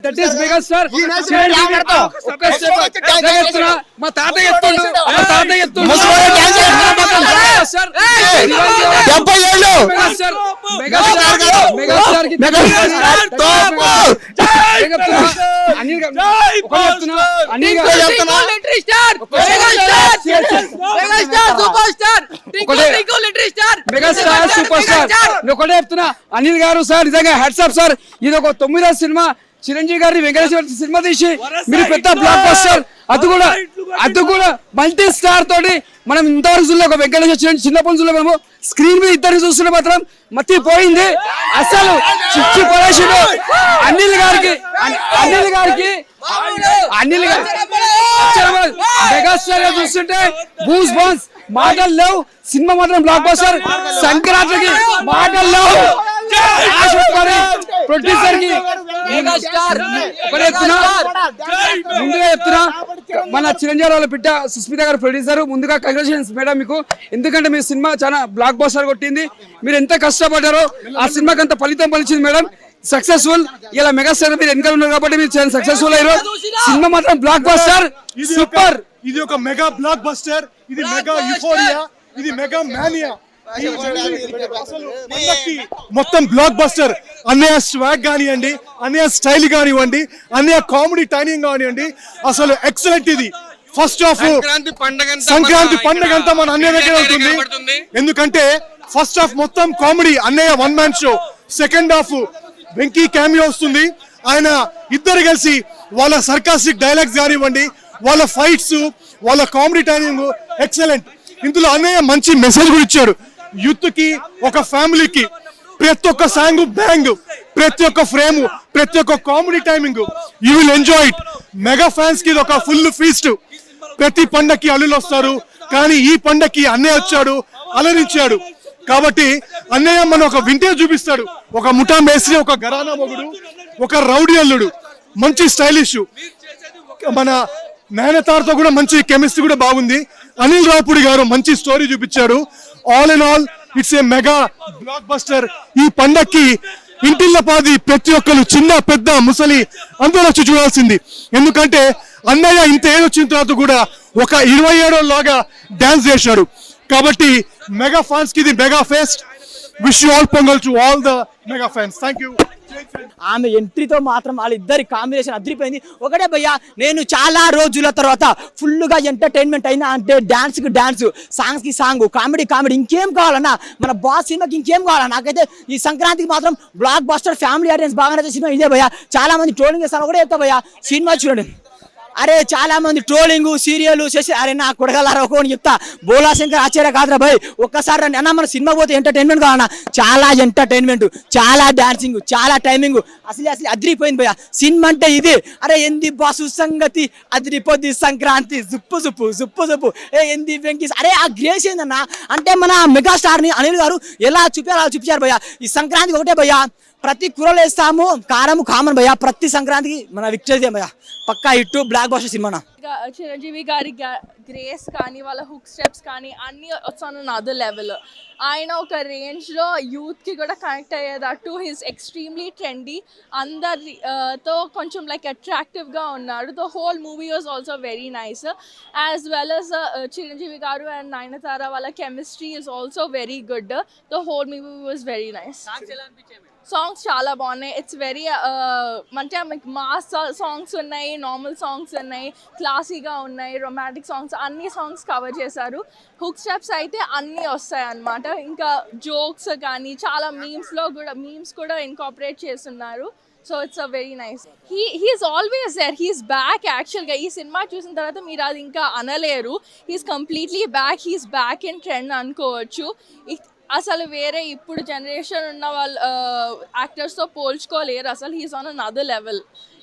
That is megastar మా తాతయ్య ఎత్తుండు megastar super star ఒకటే చెప్తున్నా అనిల్ గారు సార్ నిజంగా హ్యాట్సాప్ సార్. ఇది ఒక 9వ సినిమా చిరంజీవి గారిని వెంకటేశ్వర సినిమా తీసి మీరు పెద్ద బ్లాక్ బస్టర్, అది కూడా మల్టీ స్టార్ తోటి మనం ఇంతవరకు చూడలే. ఒక వెంకటేశ్వర చిన్నప్పటి చూడలే, మేము స్క్రీన్ మీద ఇద్దరిని చూస్తున్న మాత్రం మతి పోయింది. అసలు చిచ్చి పడేసిండు అనిల్ గారికి మెగాస్టార్ గా చూస్తుంటే బూస్ బాన్స్ మాటలు లేవు. సినిమా మాత్రం బ్లాక్ బస్టర్. సంక్రాంతికి మాటలు లేవు. ప్రొడ్యూసర్ కి ముందుగా చెప్తున్నా, మన చిరంజీవి వాళ్ళ బిడ్డ సుస్మిత గారు ప్రొడ్యూసర్. ముందుగా కంగ్రాచులేషన్స్ మేడం మీకు, ఎందుకంటే మీ సినిమా చాలా బ్లాక్ బస్టర్ కొట్టింది. మీరు ఎంత కష్టపడ్డారో ఆ సినిమాకి అంత ఫలితం పలిచింది మేడం. సక్సెస్ఫుల్. ఇలా మెగాస్టార్ మీరు వెనకాల ఉన్నారు కాబట్టి మీరు చాలా సక్సెస్ఫుల్ అయ్యారు. సినిమా మాత్రం బ్లాక్ బస్టర్ సూపర్. ఇది ఒక మెగా బ్లాక్ బస్టర్, ఇది మెగా యూఫోరియా, ఇది మెగా మానియా. మొత్తం బ్లాక్ బస్టర్. అన్నయ్య స్వాగ్ కానివ్వండి, అన్నయ్య స్టైల్ కానివ్వండి, అన్నయ్య కామెడీ టైమింగ్ కానివ్వండి, అసలు ఎక్సలెంట్. ఇది ఫస్ట్ హాఫ్ సంక్రాంతి పండుగ అంతా మన అన్నయ్య దగ్గర ఉంటుంది. ఎందుకంటే ఫస్ట్ హాఫ్ మొత్తం కామెడీ, అన్నయ్య one man show. Second half Venky cameo వస్తుంది. ఆయన ఇద్దరు కలిసి వాళ్ళ సర్కాస్టిక్ డైలాగ్స్ కానివ్వండి, వాళ్ళ ఫైట్స్, వాళ్ళ కామెడీ టైమింగ్ ఎక్సలెంట్. ఇందులో అన్నయ్య మంచి మెసేజ్ కూడా ఇచ్చాడు యూత్ కి, ఒక ఫ్యామిలీకి. ప్రతి ఒక్క సాంగ్ బ్యాంగ్, ప్రతి ఒక్క ఫ్రేమ్, ప్రతి ఒక్క comedy timing, you will enjoy it. Mega fans కి ఇది ఒక ఫుల్ ఫీస్ట్. ప్రతి పండక్కి అల్లులు వస్తారు, కానీ ఈ పండక్కి అన్నయ్య వచ్చాడు, అలరించాడు. కాబట్టి అన్నయ్య మన ఒక వింటేజ్ చూపిస్తాడు. ఒక ముఠా మేస్త్రి, ఒక గరానా మొగుడు, ఒక రౌడీ అల్లుడు, మంచి స్టైలిష్. మన నయనతారతో కూడా మంచి కెమిస్ట్రీ కూడా బాగుంది. అనిల్ రావుపూడి గారు మంచి స్టోరీ చూపించాడు. All in all it's a mega block buster. ఈ పండక్కి ఇంటిల్లపాది ప్రతి ఒక్కరు, చిన్న పెద్ద ముసలి అందరూ వచ్చి చూడాల్సింది. ఎందుకంటే అన్నయ్య ఇంత ఏజ్ వచ్చిన తర్వాత కూడా ఒక 27 లాగా డాన్స్ చేశాడు. కాబట్టి మెగా ఫ్యాన్స్ కి ఇది mega pest. Wish you all pongal to all the mega fans. Thank you. ఆమె ఎంట్రీతో మాత్రం వాళ్ళిద్దరి కాంబినేషన్ అదిరిపోయింది. ఒకటే భయ్యా, నేను చాలా రోజుల తర్వాత ఫుల్గా ఎంటర్టైన్మెంట్ అయినా అంటే డాన్స్కి డాన్స్, సాంగ్స్కి సాంగ్, కామెడీ కామెడీ, ఇంకేం కావాలన్నా మన బాస్ సినిమాకి ఇంకేం కావాలన్నా. నాకైతే ఈ సంక్రాంతికి మాత్రం బ్లాక్ బస్టర్ ఫ్యామిలీ ఆడియన్స్ బాగా నచ్చే సినిమా ఇదే భయ్యా. చాలా మంది ట్రోలింగ్ చేస్తాను కూడా చెప్తా భయ్యా, సినిమా చూడండి. అరే చాలా మంది ట్రోలింగ్ సీరియల్ చేసి, అరే నా కొడగలారా అని చెప్తా, బోలా శంకర్ ఆచార్య కాదురా భయ్. ఒక్కసారి అన్న మన సినిమా పోతే ఎంటర్టైన్మెంట్ కావాలన్నా, చాలా ఎంటర్టైన్మెంట్, చాలా డాన్సింగ్, చాలా టైమింగ్, అసలు అదిరిపోయింది భయ్యా. సినిమా అంటే ఇది. అరే ఎంది బాసు సంగతి అదిరిపోద్ది సంక్రాంతి, జుప్పు జుప్పు జుప్పు జుప్పు, ఎంది వెంకీస్. అరే ఆ గ్రేస్ ఏందన్నా అంటే మన మెగాస్టార్ని అనిల్ గారు ఎలా చూపారు అలా చూపించారు భయ్యా. ఈ సంక్రాంతికి ఒకటే భయ్యా, ప్రతి కూరలు వేస్తాము, కారము కామన్ భయ్యా. ప్రతి సంక్రాంతికి మన విక్టరీ భయ్యా, పక్కా హిట్ బ్లాక్ బస్టర్ సినిమా. చిరంజీవి గారి గ్రేస్ కానీ, వాళ్ళ హుక్ స్టెప్స్ కానీ అన్నీ వచ్చాను అదర్ లెవెల్. ఆయన ఒక రేంజ్లో యూత్కి కూడా కనెక్ట్ అయ్యేటట్టు హిస్ ఎక్స్ట్రీమ్లీ ట్రెండీ, అందరితో కొంచెం లైక్ అట్రాక్టివ్గా ఉన్నాడు. The whole movie was also very nice. As well as Chiranjeevi గారు అండ్ నయనతార వాళ్ళ chemistry is also very good. The whole movie was very nice. Songs చాలా బాగున్నాయి. ఇట్స్ వెరీ అంటే మాస్ సాంగ్స్ ఉన్నాయి, నార్మల్ సాంగ్స్ ఉన్నాయి, క్లాసీగా ఉన్నాయి, రొమాంటిక్ సాంగ్స్, అన్ని సాంగ్స్ కవర్ చేశారు. హుక్ స్టెప్స్ అయితే అన్నీ వస్తాయి అన్నమాట. ఇంకా జోక్స్ కానీ చాలా మీమ్స్ కూడా ఇన్కార్పొరేట్ చేస్తున్నారు. So it's a very nice. He's always there, he's back. యాక్చువల్గా ఈ సినిమా చూసిన తర్వాత మీరు అది ఇంకా అనలేరు. He's completely back. He's back in trend అనుకోవచ్చు. అసలు వేరే ఇప్పుడు జనరేషన్ ఉన్న వాళ్ళు యాక్టర్స్తో పోల్చుకోలేరు అసలు. హీస్ ఆన్ అనదర్ లెవెల్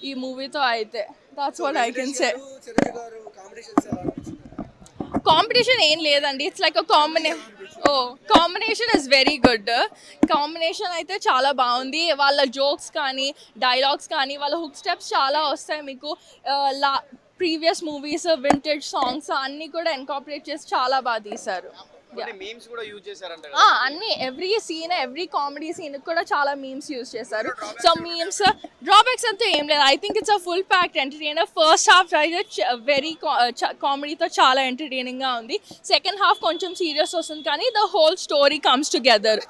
ఈ మూవీతో అయితే. That's what I can say. Competition ఏం లేదండి. It's like combination is very good. Combination అయితే చాలా బాగుంది. వాళ్ళ జోక్స్ కానీ, డైలాగ్స్ కానీ, వాళ్ళ హుక్ స్టెప్స్ చాలా వస్తాయి మీకు. ప్రీవియస్ మూవీస్, వింటేజ్ సాంగ్స్ అన్నీ కూడా ఇన్కార్పొరేట్ చేసి చాలా బాగా తీశారు. మీమ్స్ కూడా యూజ్ చేశారంట అన్ని every scene every comedy scene కూడా చాలా మీమ్స్ యూజ్ చేశారు. సో మీమ్స్ డ్రాబ్యాక్స్ అంతా ఏం లేదు. I think it's a full packed entertainer. First half very కామెడీతో చాలా ఎంటర్టైనింగ్ గా ఉంది. సెకండ్ హాఫ్ కొంచెం సీరియస్ వస్తుంది కానీ the whole story comes together.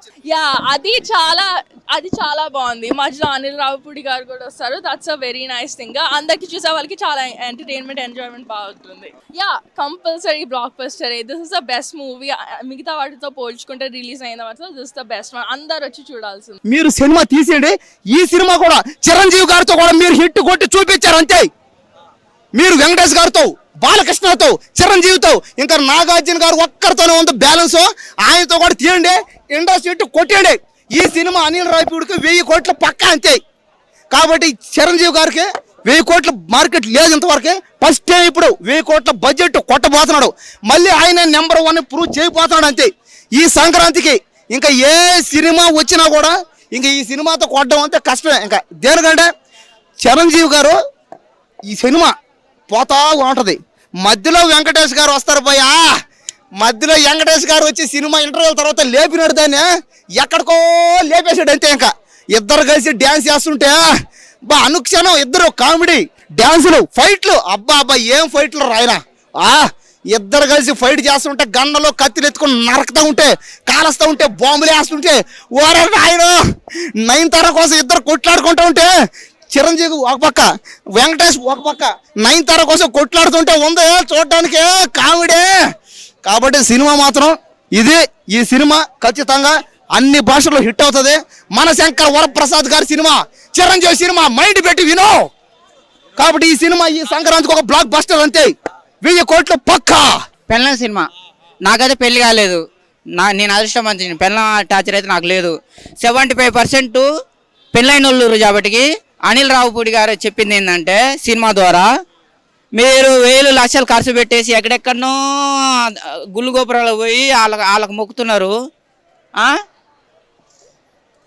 అది చాలా బాగుంది. మధ్యలో అనిల్ రావిపూడి గారు కూడా వస్తారు. That's a very nice thing. అందరికి చూసే వాళ్ళకి చాలా ఎంటర్టైన్మెంట్ ఎంజాయ్మెంట్ బాగుంటుంది. Compulsory block buster. This is the best movie. మిగతా వాటితో పోల్చుకుంటే రిలీజ్ అయిన వాటితో దిస్ ద బెస్ట్ వన్. అందరు వచ్చి చూడాల్సింది. మీరు సినిమా తీసేయండి. ఈ సినిమా కూడా చిరంజీవి గారితో కూడా మీరు హిట్ కొట్టి చూపించారు అంతే. మీరు వెంకటేష్ గారితో, బాలకృష్ణతో, చిరంజీవితో, ఇంకా నాగార్జున గారు ఒక్కరితోనే ఉంది బ్యాలెన్స్. ఆయనతో కూడా తీయండి, ఇండస్ట్రీ హిట్ కొట్టండి. ఈ సినిమా అనిల్ రావిపూడికి 1000 కోట్ల పక్కా అంతే. కాబట్టి చిరంజీవి గారికి 1000 కోట్ల మార్కెట్ లేదు ఇంతవరకు. ఫస్ట్ టైం ఇప్పుడు 1000 కోట్ల బడ్జెట్ కొట్టబోతున్నాడు. మళ్ళీ ఆయన నెంబర్ 1 ప్రూవ్ చేయబోతున్నాడు అంతే. ఈ సంక్రాంతికి ఇంకా ఏ సినిమా వచ్చినా కూడా ఇంకా ఈ సినిమాతో కొట్టడం అంతే కష్టమే. ఇంకా దేనికంటే చిరంజీవి గారు ఈ సినిమా పోతా ఉంటుంది. మధ్యలో వెంకటేష్ గారు వస్తారు భయ్యా. మధ్యలో వెంకటేష్ గారు వచ్చి సినిమా ఇంటర్వ్యూల తర్వాత లేపినాడు దాన్ని, ఎక్కడికో లేపేసాడు అంతే. ఇంకా ఇద్దరు కలిసి డ్యాన్స్ చేస్తుంటే అనుక్షణం ఇద్దరు కామెడీ డ్యాన్సులు, ఫైట్లు, అబ్బా ఏం ఫైట్లు రాయనా. ఇద్దరు కలిసి ఫైట్ చేస్తుంటే గన్నలో కత్తిలు ఎత్తుకుని నరకుతూ ఉంటే, కాలుస్తూ ఉంటే, బాంబులు వేస్తుంటే, ఓరే ఆయన నయనతార కోసం ఇద్దరు కొట్లాడుకుంటూ ఉంటే, చిరంజీవి ఒక పక్క, వెంకటేష్ ఒక పక్క, నయనతార కోసం కొట్లాడుతుంటే ఉంది చూడటానికి కామెడీ. కాబట్టి సినిమా మాత్రం ఇది. ఈ సినిమా ఖచ్చితంగా అన్ని భాషల్లో హిట్ అవుతుంది. మన శంకర్ వరప్రసాద్ గారి సినిమా, చిరంజీవి సినిమా మైండ్ పెట్టి వినో. కాబట్టి ఈ సినిమా ఈ సంక్రాంతికి ఒక బ్లాక్ బస్టర్ అంతే. 1000 కోట్లు పక్కా. పెళ్ళ సినిమా నాకైతే పెళ్లి కాలేదు. నేను అదృష్టవంతుని. పెళ్ళ టార్చర్ అయితే నాకు లేదు. 75% పెళ్ళైన వాళ్ళు కాబట్టి అనిల్ రావిపూడి గారు చెప్పింది ఏంటంటే సినిమా ద్వారా మీరు 1000 లక్షలు ఖర్చు పెట్టేసి ఎక్కడెక్కడనో గుళ్ళు గోపురాలు పోయి వాళ్ళకి మొక్కుతున్నారు.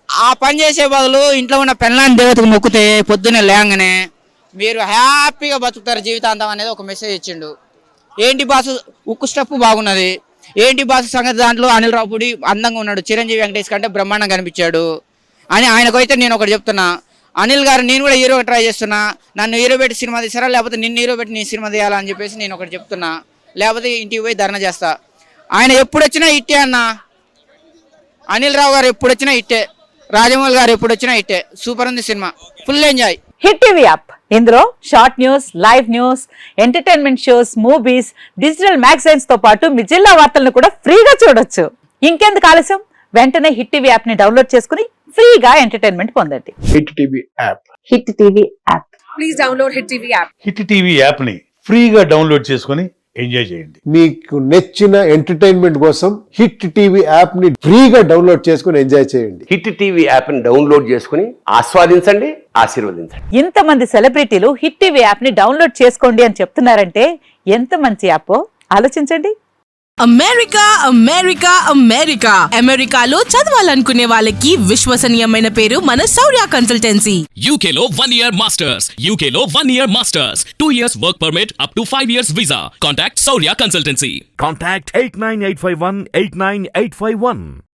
ఆ పని చేసే బదులు ఇంట్లో ఉన్న పెళ్ళాన్ని దేవతకు మొక్కితే పొద్దున్నే లేంగానే మీరు హ్యాపీగా బతుకుతారు జీవితాంతం అనేది ఒక మెసేజ్ ఇచ్చిండు. ఏంటి బాసు ఉక్కు స్టెప్ బాగున్నది. ఏంటి బాసు సంగతి దాంట్లో అనిల్ రావిపూడి అందంగా ఉన్నాడు. చిరంజీవి వెంకటేష్ కంటే బ్రహ్మాండంగా కనిపించాడు అని ఆయనకైతే నేను ఒకటి చెప్తున్నా. అనిల్ గారు నేను కూడా హీరో ట్రై చేస్తున్నా. నన్ను హీరో పెట్టి సినిమా తీసారా లేకపోతే నిన్ను హీరో పెట్టి నీ సినిమా తీయాలని చెప్పేసి నేను ఒకటి చెప్తున్నా. లేకపోతే ఇంటికి పోయి ధర్నా చేస్తా. ఆయన ఎప్పుడు వచ్చినా ఇట్టే అన్న. అనిల్ రావు గారు ఎప్పుడు వచ్చినా ఇట్టే. రాజమౌళి గారు ఎప్పుడు వచ్చినా ఇట్టే. సూపర్ ఉంది సినిమా. Full enjoy. Hit TV app. ఇందులో short news, live news, entertainment shows, movies, digital magazines తో పాటు మీ జిల్లా వార్తలను కూడా ఫ్రీగా చూడొచ్చు. ఇంకెందుకు ఆలస్యం? వెంటనే హిట్ టీవీ యాప్ ని డౌన్లోడ్ చేసుకుని ఫ్రీగా ఎంటర్టైన్మెంట్ పొందండి. Hit TV app. Hit TV app. Please download hit TV app. Hit TV app ని ఫ్రీగా డౌన్లోడ్ చేసుకుని ఎంజాయ్ చేయండి. మీకు నచ్చిన ఎంటర్టైన్మెంట్ కోసం హిట్ టీవీ యాప్ ని ఫ్రీగా డౌన్లోడ్ చేసుకుని ఎంజాయ్ చేయండి. హిట్ టీవీ యాప్ ని డౌన్లోడ్ చేసుకుని ఆస్వాదించండి, ఆశీర్వదించండి. ఇంతమంది సెలబ్రిటీలు హిట్ టీవీ యాప్ ని డౌన్లోడ్ చేసుకోండి అని చెప్తున్నారంటే ఎంత మంచి యాప్ ఆలోచించండి. అమెరికా అమెరికా అమెరికా అమెరికాలో చదవాలనుకునే వాళ్ళకి విశ్వసనీయమైన పేరు మన శౌర్య కన్సల్టెన్సీ. UK లో 1 year masters. UK లో 1 year masters. 2 years work permit up to 5 years visa. Contact Saurya Consultancy. Contact 89851 89851.